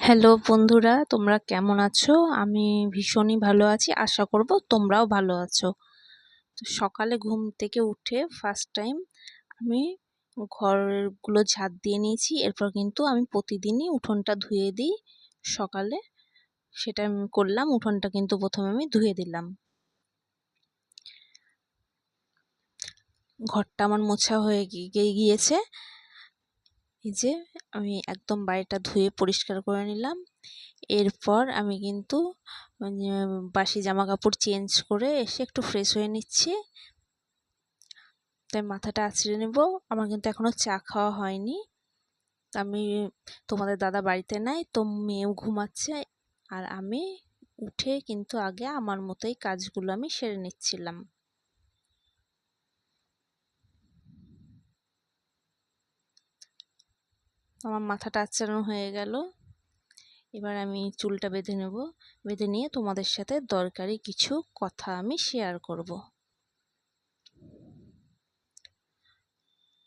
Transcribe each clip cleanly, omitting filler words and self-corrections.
Hello বন্ধুরা, তোমরা কেমন আছো? আমি ভীষণই ভালো আছি। আশা করব তোমরাও ভালো আছো। তো সকালে ঘুম থেকে উঠে ফার্স্ট টাইম আমি ঘরগুলো ঝাঁট দিয়ে নিয়েছি। এরপর কিন্তু আমি প্রতিদিনই উঠোনটা ধুয়ে দিই সকালে। সেটা আমি করলাম। উঠোনটা কিন্তু প্রথমে আমি ধুয়ে দিলাম। ঘরটা আমার মোছা হয়ে গিয়েছে। এই যে আমি একদম বাড়িটা ধুয়ে পরিষ্কার করে নিলাম। এরপর আমি কিন্তু বাসি জামা কাপড় চেঞ্জ করে এসে একটু ফ্রেশ হয়ে নিচ্ছি। তাই মাথাটা আঁচড়ে নেব। আমার কিন্তু এখনো চা খাওয়া হয়নি। আমি তোমাদের দাদা বাড়িতে নাই, তো মেয়েও ঘুমাচ্ছে। আর আমি উঠে কিন্তু আগে আমার মতোই কাজগুলো আমি সেরে নিচ্ছিলাম। আমার মাথাটা আঁচড়ানো হয়ে গেল। এবার আমি চুলটা বেঁধে নেব। বেঁধে নিয়ে তোমাদের সাথে দরকারি কিছু কথা আমি শেয়ার করব।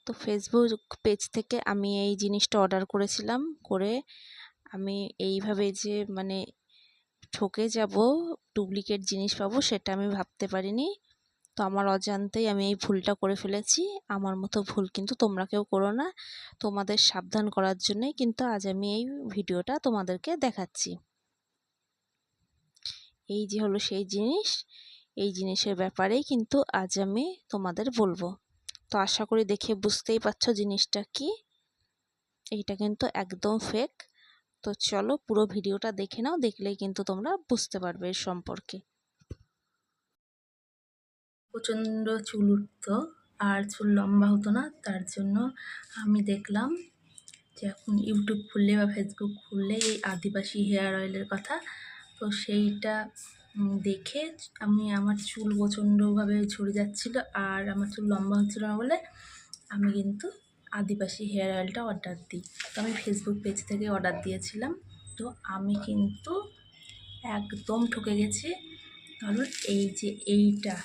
তো ফেসবুক পেজ থেকে আমি এই জিনিসটা অর্ডার করেছিলাম। করে আমি এইভাবে যে ঠকে যাব, ডুপ্লিকেট জিনিস পাবো, সেটা আমি ভাবতে পারিনি। তো আমার অজান্তেই আমি এই ভুলটা করে ফেলেছি। আমার মতো ভুল কিন্তু তোমরা কেউ করো না। তোমাদের সাবধান করার জন্যই কিন্তু আজ আমি এই ভিডিওটা তোমাদেরকে দেখাচ্ছি। এই যে হলো সেই জিনিস। এই জিনিসের ব্যাপারেই কিন্তু আজ আমি তোমাদের বলবো। তো আশা করি দেখে বুঝতেই পারছো জিনিসটা কি। এইটা কিন্তু একদম ফেক। তো চলো পুরো ভিডিওটা দেখে নাও, দেখলেই কিন্তু তোমরা বুঝতে পারবে এর সম্পর্কে। প্রচণ্ড চুল উঠতো আর চুল লম্বা হতো না, তার জন্য আমি দেখলাম যে এখন ইউটিউব খুললে বা ফেসবুক খুললে এই আদিবাসী হেয়ার অয়েলের কথা। তো সেইটা দেখে আমার চুল প্রচণ্ডভাবে ঝরে যাচ্ছিলো আর আমার চুল লম্বা হচ্ছিল না বলে আমি কিন্তু আদিবাসী হেয়ার অয়েলটা অর্ডার দিই। তো আমি ফেসবুক পেজ থেকে অর্ডার দিয়েছিলাম। তো আমি কিন্তু একদম ঠকে গেছি, কারণ এই যে এইটা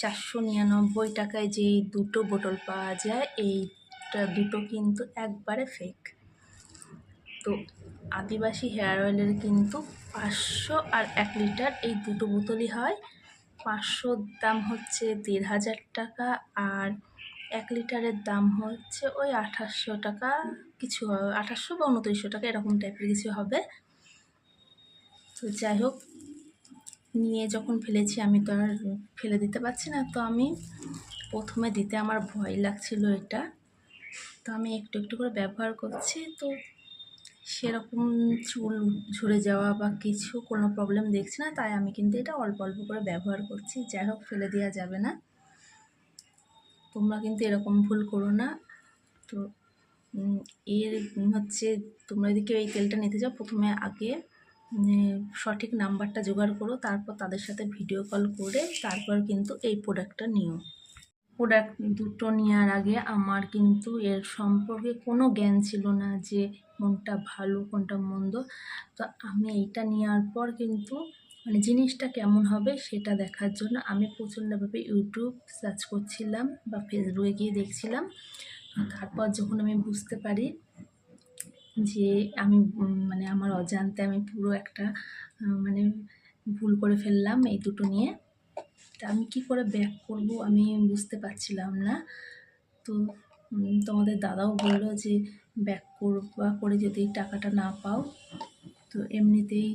499 টাকায় যে দুটো বোতল পাওয়া যায়, এইটা দুটো কিন্তু একবারে ফেক। তো আদিবাসী হেয়ার অয়েলের কিন্তু 500 আর 1 লিটার এই দুটো বোতলই হয়। 500-র দাম হচ্ছে 1500 টাকা আর 1 লিটারের দাম হচ্ছে ওই 2800 টাকা কিছু, 2800 বা 2900 টাকা এরকম টাইপের কিছু হবে। তো যাই হোক, নিয়ে যখন ফেলেছি আমি তো আর ফেলে দিতে পারছি না। তো আমি প্রথমে দিতে আমার ভয় লাগছিল এটা। তো আমি একটু একটু করে ব্যবহার করছি। তো সেরকম চুল ঝরে যাওয়া বা কিছু কোনো প্রবলেম দেখছি না, তাই আমি কিন্তু এটা অল্প অল্প করে ব্যবহার করছি। যাই হোক, ফেলে দেওয়া যাবে না। তোমরা কিন্তু এরকম ভুল করো না। তো এর হচ্ছে, তোমরা যদি কেউ এই তেলটা নিতে চাও, প্রথমে আগে সঠিক নাম্বারটা জোগাড় করো, তারপর তাদের সাথে ভিডিও কল করে তারপর কিন্তু এই প্রোডাক্টটা নিও। প্রোডাক্ট দুটো নেওয়ার আগে আমার কিন্তু এর সম্পর্কে কোনো জ্ঞান ছিল না যে কোনটা ভালো কোনটা মন্দ। তো আমি এইটা নেওয়ার পর কিন্তু জিনিসটা কেমন হবে সেটা দেখার জন্য আমি প্রচণ্ডভাবে ইউটিউব সার্চ করছিলাম বা ফেসবুকে গিয়ে দেখছিলাম। তারপর যখন আমি বুঝতে পারি যে আমি আমার অজান্তে আমি পুরো একটা ভুল করে ফেললাম এই দুটো নিয়ে। তা আমি কী করে ব্যাক করব আমি বুঝতে পারছিলাম না। তো তোমাদের দাদাও বললো যে ব্যাক করবা, করে যদি টাকাটা না পাও তো এমনিতেই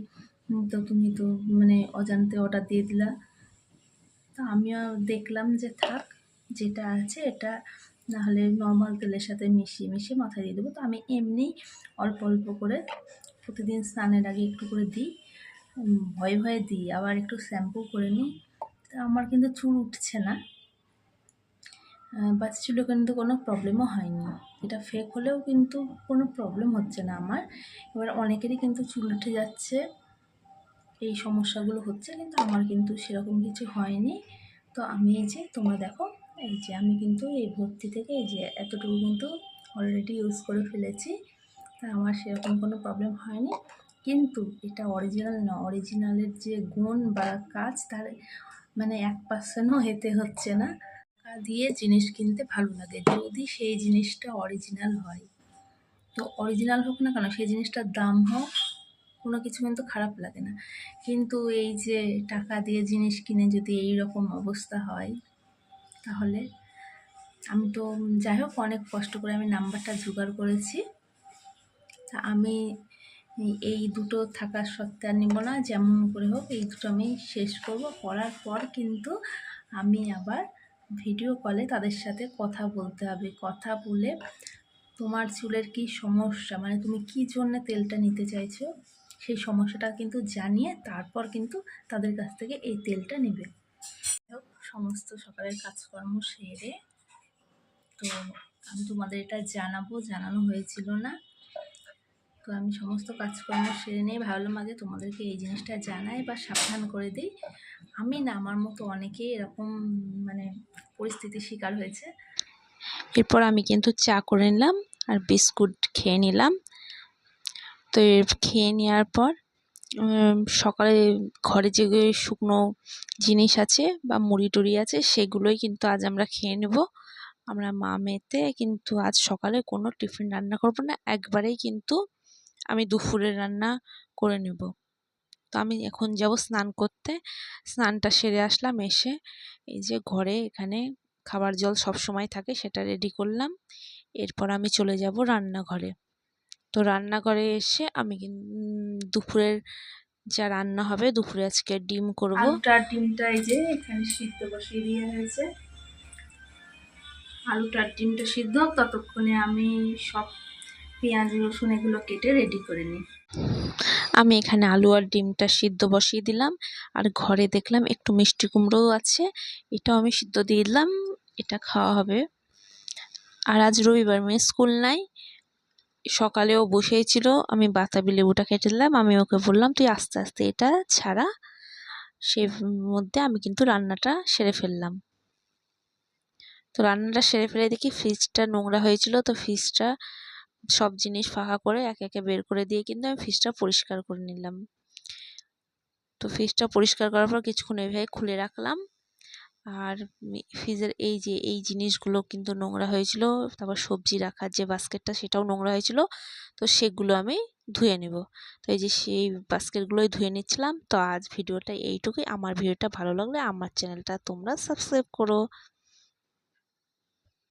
তো তুমি তো অজান্তে অর্ডার দিয়ে দিলা। তো আমিও দেখলাম যে থাক, যেটা আছে এটা নাহলে নর্মাল তেলের সাথে মিশিয়ে মাথায় দিয়ে দেবো। তো আমি এমনি অল্প অল্প করে প্রতিদিন স্নানের আগে একটু করে দিই, ভয়ে ভয়ে দিই, আবার একটু শ্যাম্পু করে নিই। তা আমার কিন্তু চুল উঠছে না, বাচ্চা কিন্তু কোনো প্রবলেমও হয়নি। এটা ফেক হলেও কিন্তু কোনো প্রবলেম হচ্ছে না আমার। এবার অনেকেরই কিন্তু চুল উঠে যাচ্ছে, এই সমস্যাগুলো হচ্ছে, কিন্তু আমার কিন্তু সেরকম কিছু হয়নি। তো আমি এই যে তোমরা দেখো, এই যে আমি কিন্তু এই ভর্তি থেকে এই যে এতটুকু কিন্তু অলরেডি ইউজ করে ফেলেছি। তা আমার সেরকম কোনো প্রবলেম হয়নি। কিন্তু এটা অরিজিনাল না, অরিজিনালের যে গুণ বা কাজ তার 1%ও এতে হচ্ছে না। টাকা দিয়ে জিনিস কিনতে ভালো লাগে যদি সেই জিনিসটা অরিজিনাল হয়। তো অরিজিনাল হোক না কেন সেই জিনিসটার দাম হোক, কোনো কিছু কিন্তু খারাপ লাগে না। কিন্তু এই যে টাকা দিয়ে জিনিস কিনে যদি এই রকম অবস্থা হয়, তাহলে আমি তো যাই হোক অনেক কষ্ট করে আমি নাম্বারটা জোগাড় করেছি। তা আমি এই দুটো থাকার সত্ত্বে আর নিব না, যেমন করে হোক এই দুটো আমি শেষ করব। করার পর কিন্তু আমি আবার ভিডিও কলে তাদের সাথে কথা বলতে হবে। কথা বলে তোমার চুলের কি সমস্যা, মানে তুমি কি জন্য তেলটা নিতে চাইছো সেই সমস্যাটা কিন্তু জানিয়ে তারপর কিন্তু তাদের কাছ থেকে এই তেলটা নেবে। সমস্ত সকালের কাজকর্ম সেরে তো আমি তোমাদের এটা জানানো হয়েছিল না। তো আমি সমস্ত কাজকর্ম সেরে নিয়ে ভাবলাম আগে তোমাদেরকে এই জিনিসটা জানাই বা সাবধান করে দিই। আমি না, আমার মতো অনেকেই এরকম মানে পরিস্থিতির শিকার হয়েছে। এরপর আমি কিন্তু চা করে নিলাম আর বিস্কুট খেয়ে নিলাম। তো খেয়ে নেওয়ার পর সকালে ঘরে যে শুকনো জিনিস আছে বা মুড়ি টুড়ি আছে সেগুলোই কিন্তু আজ আমরা খেয়ে নেব। আমরা মা মেয়েতে কিন্তু আজ সকালে কোনো টিফিন রান্না করব না, একবারেই কিন্তু আমি দুপুরের রান্না করে নেব। তো আমি এখন যাব স্নান করতে। স্নানটা সেরে আসলাম, এসে এই যে ঘরে এখানে খাবার জল সব সময় থাকে সেটা রেডি করলাম। এরপর আমি চলে যাব রান্নাঘরে। তো রান্নাঘরে এসে আমি দুপুরের যা রান্না হবে, দুপুরে আজকে ডিম করব। আলুটার ডিমটা এই যে এখানে সিদ্ধ বসিয়ে দিয়ে হয়েছে। আলুটার ডিমটা সিদ্ধ হোক, ততক্ষণে আমি সব পেঁয়াজ রসুন এগুলো কেটে রেডি করে নিই। আমি এখানে আলু আর ডিমটা সিদ্ধ বসিয়ে দিলাম। আর ঘরে দেখলাম একটু মিষ্টি কুমড়োও আছে, এটাও আমি সিদ্ধ দিয়ে দিলাম, এটা খাওয়া হবে। আর আজ রবিবার, মেয়ে স্কুল নাই। সকালেও বসেই ছিল, আমি বাতাবি লেবুটা কেটে দিলাম। আমি ওকে বললাম তুই আস্তে আস্তে এটা ছাড়া। সেই মধ্যে আমি কিন্তু রান্নাটা সেরে ফেললাম। তো রান্নাটা সেরে ফেলে দেখি ফ্রিজটা নোংরা হয়েছিল। তো ফ্রিজটা সব জিনিস ফাঁকা করে একে একে বের করে দিয়ে কিন্তু আমি ফ্রিজটা পরিষ্কার করে নিলাম। তো ফ্রিজটা পরিষ্কার করার পর কিছুক্ষণ এইভাবে খুলে রাখলাম। আর ফ্রিজের এই জিনিসগুলো কিন্তু নোংরা হয়েছিল। তারপর সবজি রাখার যে বাস্কেটটা সেটাও নোংরা হয়েছিল। তো সেগুলো আমি ধুয়ে নেব। তো এই যে সেই বাস্কেটগুলোই ধুয়ে নিচ্ছিলাম। তো আজ ভিডিওটা এইটুকুই। আমার ভিডিওটা ভালো লাগলে আমার চ্যানেলটা তোমরা সাবস্ক্রাইব করো।